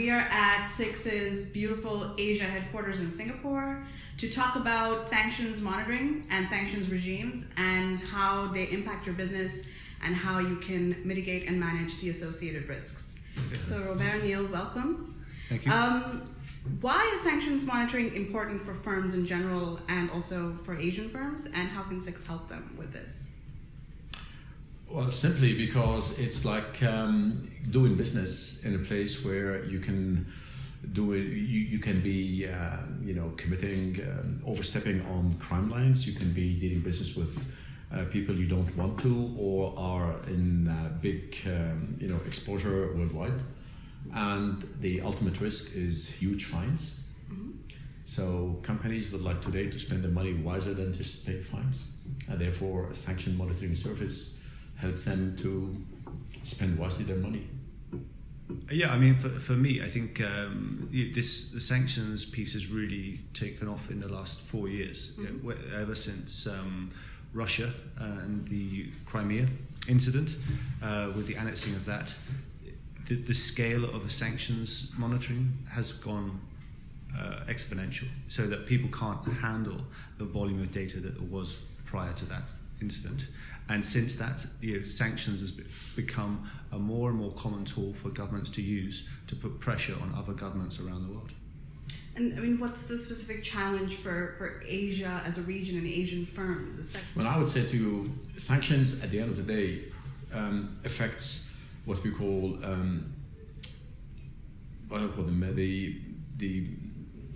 we are at SIX's beautiful Asia headquarters in Singapore to talk about sanctions monitoring and sanctions regimes and how they impact your business and how you can mitigate and manage the associated risks. So Robert, Neil, welcome. Thank you. Why is sanctions monitoring important for firms in general and also for Asian firms, and how can SIX help them with this? Well, simply because it's like doing business in a place where you can do it. You can be, committing, overstepping on crime lines. You can be dealing business with people you don't want to, or are in big, exposure worldwide. And the ultimate risk is huge fines. Mm-hmm. So companies would like today to spend their money wiser than just pay fines, and therefore a sanction monitoring service helps them to spend wisely their money. Yeah, I mean, for me, I think the sanctions piece has really taken off in the last 4 years. Mm-hmm. Ever since Russia and the Crimea incident, with the annexing of that, the scale of the sanctions monitoring has gone exponential, so that people can't handle the volume of data that was prior to that incident. And since that, sanctions has become a more and more common tool for governments to use to put pressure on other governments around the world. And I mean, what's the specific challenge for Asia as a region and Asian firms, especially? Well, I would say to you, sanctions at the end of the day affects what we call, the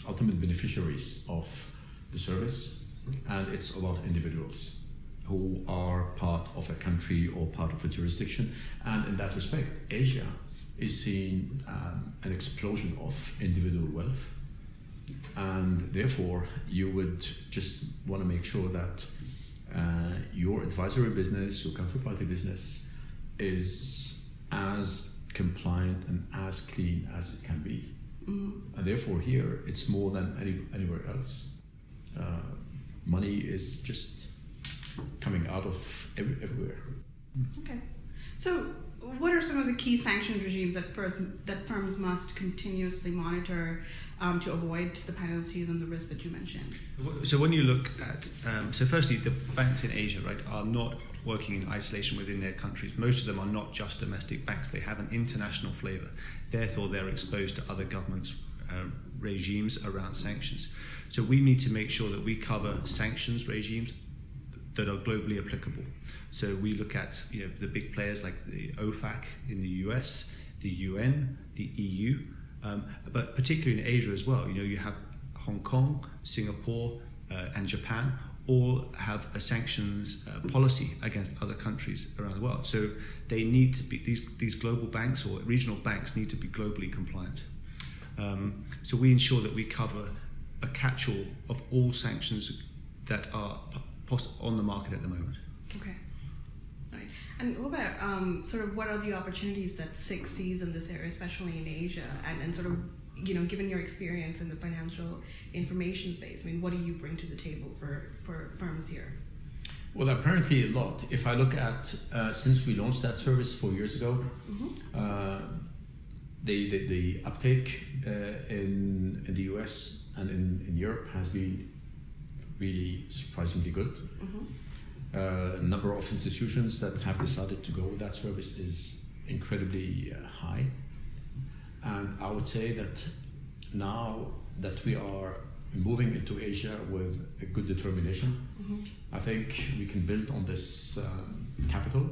ultimate beneficiaries of the service, and it's about individuals who are part of a country or part of a jurisdiction. And in that respect, Asia is seeing an explosion of individual wealth, and therefore you would just want to make sure that your advisory business, your counterparty business, is as compliant and as clean as it can be. Mm-hmm. And therefore here it's more than anywhere else. Money is just coming out of everywhere. Okay. So what are some of the key sanctions regimes that firms must continuously monitor to avoid the penalties and the risks that you mentioned? So when you look at, so firstly, the banks in Asia, right, are not working in isolation within their countries. Most of them are not just domestic banks. They have an international flavour. Therefore, they're exposed to other governments' regimes around sanctions. So we need to make sure that we cover sanctions regimes that are globally applicable. So we look at the big players like the OFAC in the US, the UN, the EU, but particularly in Asia as well. You have Hong Kong, Singapore, and Japan all have a sanctions policy against other countries around the world. So they need to be, these global banks or regional banks need to be globally compliant. So we ensure that we cover a catch-all of all sanctions that are on the market at the moment. Okay. All right. And what about what are the opportunities that SIX sees in this area, especially in Asia, and sort of, given your experience in the financial information space, I mean, what do you bring to the table for firms here? Well, apparently a lot. If I look at, since we launched that service 4 years ago, mm-hmm. The uptake in the US and in Europe has been really surprisingly good. Mm-hmm. Number of institutions that have decided to go with that service is incredibly high. And I would say that now that we are moving into Asia with a good determination, mm-hmm. I think we can build on this capital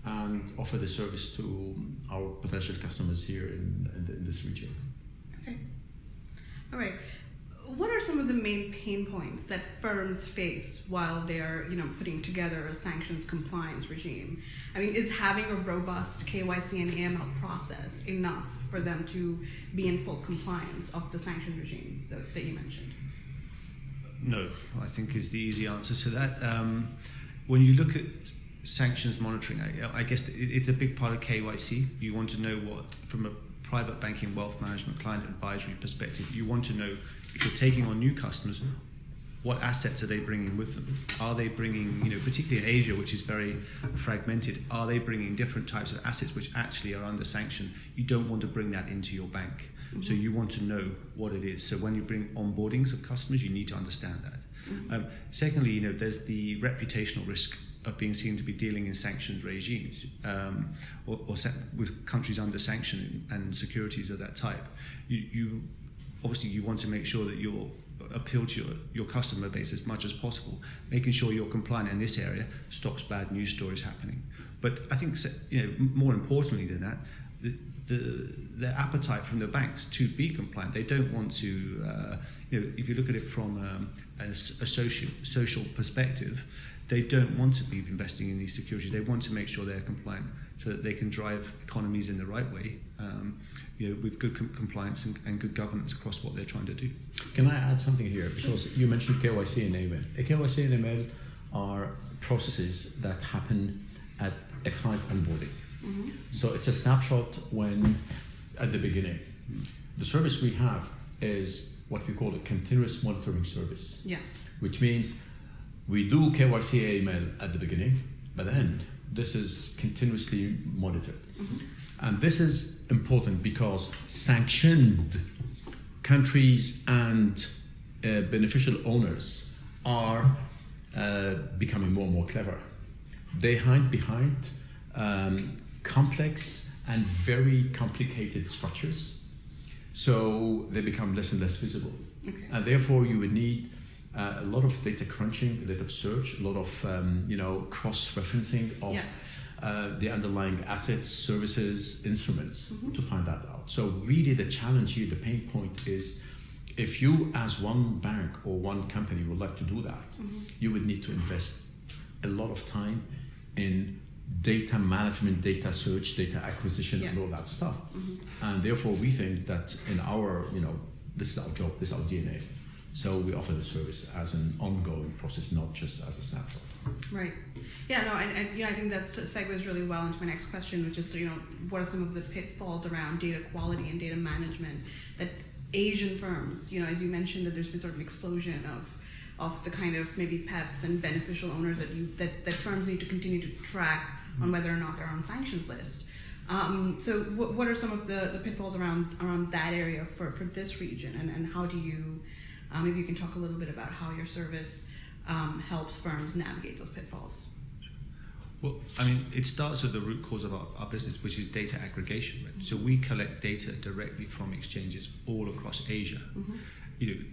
and offer the service to our potential customers here in this region. Okay. All right. What are some of the main pain points that firms face while they're, putting together a sanctions compliance regime? I mean, is having a robust KYC and AML process enough for them to be in full compliance of the sanctions regimes that you mentioned? No, I think is the easy answer to that. When you look at sanctions monitoring, I guess it's a big part of KYC. You want to know what, from a private banking, wealth management, client advisory perspective, you want to know if you're taking on new customers, what assets are they bringing with them? Are they bringing, particularly in Asia, which is very fragmented, are they bringing different types of assets which actually are under sanction? You don't want to bring that into your bank. Mm-hmm. So you want to know what it is. So when you bring onboardings of customers, you need to understand that. Mm-hmm. Secondly, there's the reputational risk of being seen to be dealing in sanctions regimes or with countries under sanction and securities of that type. You obviously you want to make sure that you're appeal to your customer base as much as possible, making sure you're compliant in this area stops bad news stories happening. But I think more importantly than that, the appetite from the banks to be compliant. They don't want to, if you look at it from a social perspective, they don't want to be investing in these securities. They want to make sure they're compliant so that they can drive economies in the right way, with good compliance and good governance across what they're trying to do. Can I add something here? Because you mentioned KYC and AML. KYC and AML are processes that happen at a client onboarding. Mm-hmm. So it's a snapshot at the beginning. The service we have is what we call a continuous monitoring service. Yes. Which means we do KYC AML at the beginning, but then this is continuously monitored. Mm-hmm. And this is important because sanctioned countries and beneficial owners are becoming more and more clever. They hide behind complex and very complicated structures, so they become less and less visible. Okay. And therefore you would need a lot of data crunching, a lot of search, a lot of cross-referencing of the underlying assets, services, instruments to find that out. So really the challenge here, the pain point is, if you as one bank or one company would like to do that, you would need to invest a lot of time in data management, data search, data acquisition, and all that stuff. And therefore we think that in our, this is our job, this is our DNA. So we offer the service as an ongoing process, not just as a snapshot. Right. Yeah, no, and I think that segues really well into my next question, which is, what are some of the pitfalls around data quality and data management that Asian firms, as you mentioned, that there's been sort of an explosion of the kind of maybe PEPs and beneficial owners that firms need to continue to track on whether or not they're on sanctions list. So what are some of the pitfalls around that area for this region, and how do you, maybe you can talk a little bit about how your service helps firms navigate those pitfalls? Well, it starts with the root cause of our business, which is data aggregation. Right? So we collect data directly from exchanges all across Asia.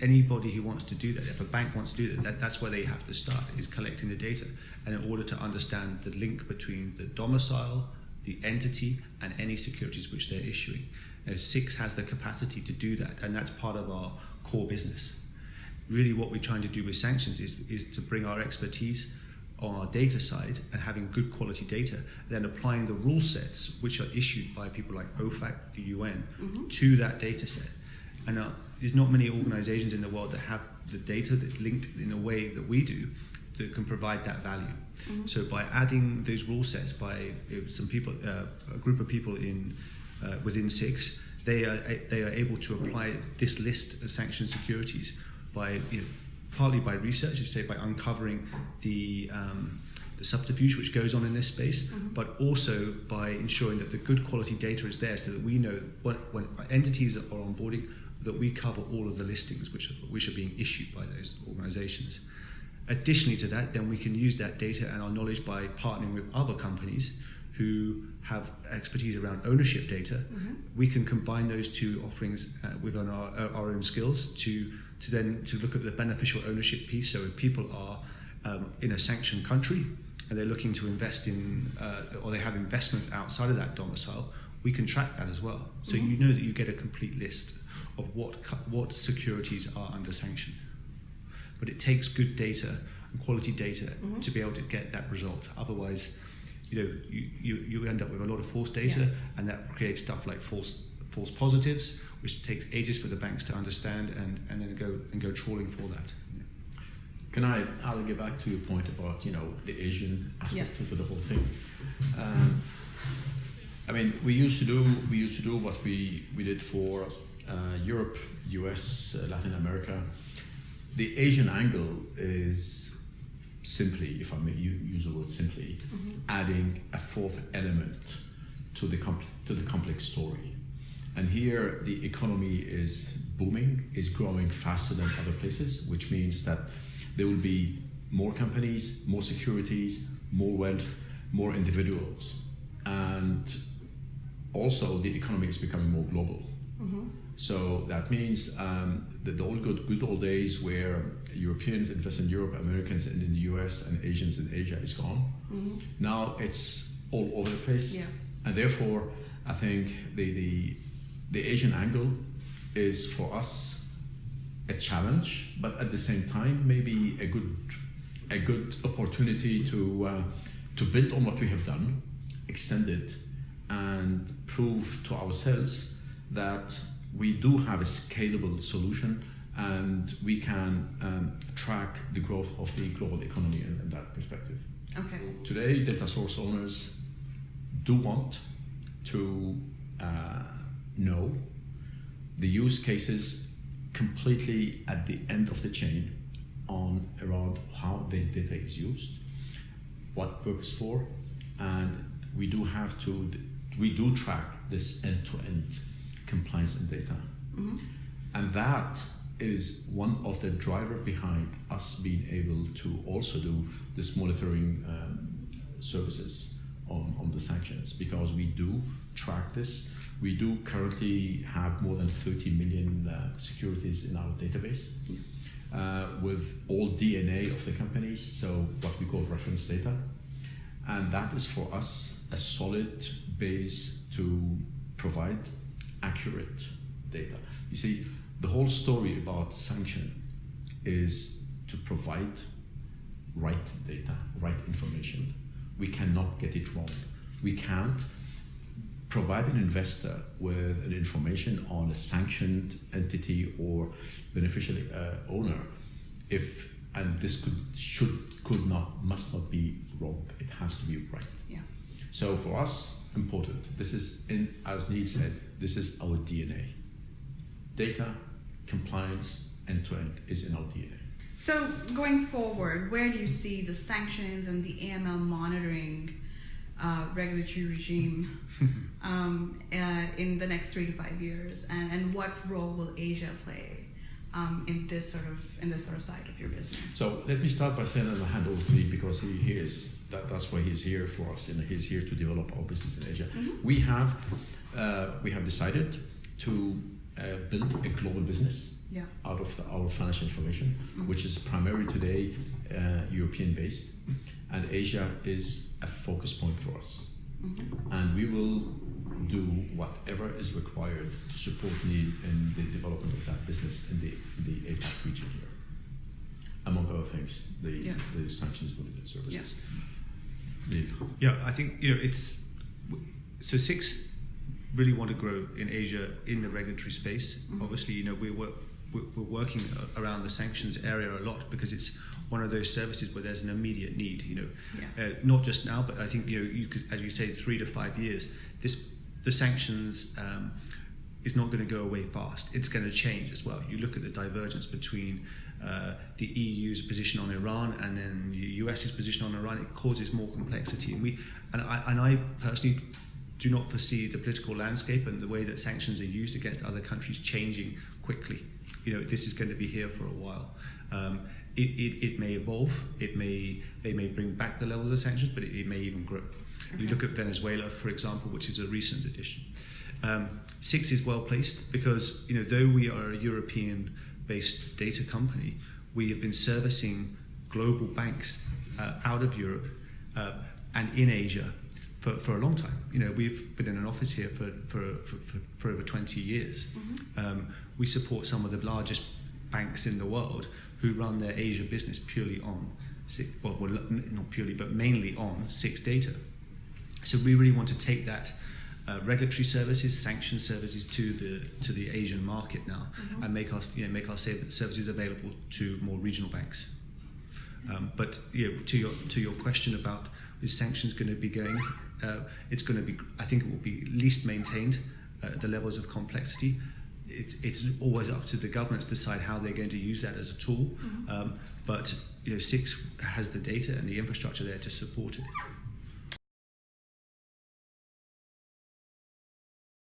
Anybody who wants to do that, if a bank wants to do that, that's where they have to start, is collecting the data. And in order to understand the link between the domicile, the entity, and any securities which they're issuing. SIX has the capacity to do that, and that's part of our core business. Really what we're trying to do with sanctions is to bring our expertise on our data side and having good quality data, then applying the rule sets which are issued by people like OFAC, the UN, to that data set. And there's not many organizations in the world that have the data that linked in a way that we do that can provide that value. So by adding those rule sets by some people, a group of people within SIX, they are able to apply this list of sanctioned securities by partly by research, you say by uncovering the subterfuge which goes on in this space, but also by ensuring that the good quality data is there, so that we know when entities are onboarding, that we cover all of the listings which are being issued by those organizations. Additionally to that, then we can use that data and our knowledge by partnering with other companies who have expertise around ownership data. We can combine those two offerings within our own skills to look at the beneficial ownership piece. So if people are in a sanctioned country and they're looking to invest in, or they have investments outside of that domicile, we can track that as well. So you know that you get a complete list of what securities are under sanction. But it takes good data and quality data to be able to get that result. Otherwise, you end up with a lot of false data, and that creates stuff like false positives, which takes ages for the banks to understand and then go trawling for that. Can I'll get back to your point about the Asian aspect of the whole thing. We used to do what we did for Europe, US, Latin America. the Asian angle is simply, if I may use the word simply, adding a fourth element to the complex story. And here the economy is booming, is growing faster than other places, which means that there will be more companies, more securities, more wealth, more individuals. And also the economy is becoming more global. So that means that the good old days where Europeans invest in Europe, Americans in the US, and Asians in Asia is gone. Now it's all over the place. Yeah. And therefore, I think the Asian angle is for us a challenge, but at the same time, maybe a good opportunity to build on what we have done, extend it, and prove to ourselves that we do have a scalable solution and we can track the growth of the global economy in that perspective. Okay. Today, data source owners do want to know the use cases completely at the end of the chain around how the data is used, what purpose for, and we do track this end-to-end compliance and data. And that is one of the driver behind us being able to also do this monitoring services on the sanctions, because we do track this. We do currently have more than 30 million securities in our database with all DNA of the companies, so what we call reference data. And that is for us a solid base to provide accurate data. You see, the whole story about sanction is to provide right data, right information. We cannot get it wrong. We can't provide an investor with an information on a sanctioned entity or beneficial owner and this must not be wrong. It has to be right. Yeah. So for us, important. This is, as Neil said, this is our DNA. Data, compliance, end-to-end is in our DNA. So going forward, where do you see the sanctions and the AML monitoring regulatory regime in the next 3 to 5 years, and what role will Asia play in this sort of side of your business? So let me start by saying, and I'll hand over to Neil because that's why he's here for us, and he's here to develop our business in Asia. We have decided to build a global business out of our financial information, which is primarily today European based, and Asia is a focus point for us. And we will do whatever is required to support Neil in the development of that business in the APAC region here. Among other things, the sanctions related services. Neil. Yeah, I think so. SIX really want to grow in Asia in the regulatory space. Obviously, we're working around the sanctions area a lot because it's one of those services where there's an immediate need. Not just now, but I think you could, as you say, 3 to 5 years. The sanctions is not going to go away fast. It's going to change as well. You look at the divergence between the EU's position on Iran and then the US's position on Iran. It causes more complexity, and I personally do not foresee the political landscape and the way that sanctions are used against other countries changing quickly. This is going to be here for a while. It may evolve. They may bring back the levels of sanctions, but it may even grow. Okay. You look at Venezuela, for example, which is a recent addition. SIX is well placed because though we are a European-based data company, we have been servicing global banks out of Europe and in Asia for a long time. We've been in an office here for over 20 years. We support some of the largest banks in the world who run their Asia business purely on not purely, but mainly on SIX data. So we really want to take that regulatory services, sanction services to the Asian market now, and make our services available to more regional banks. But to your question about is sanctions going to be going? It's going to be. I think it will be at least maintained the levels of complexity. it's always up to the governments to decide how they're going to use that as a tool. But SIX has the data and the infrastructure there to support it.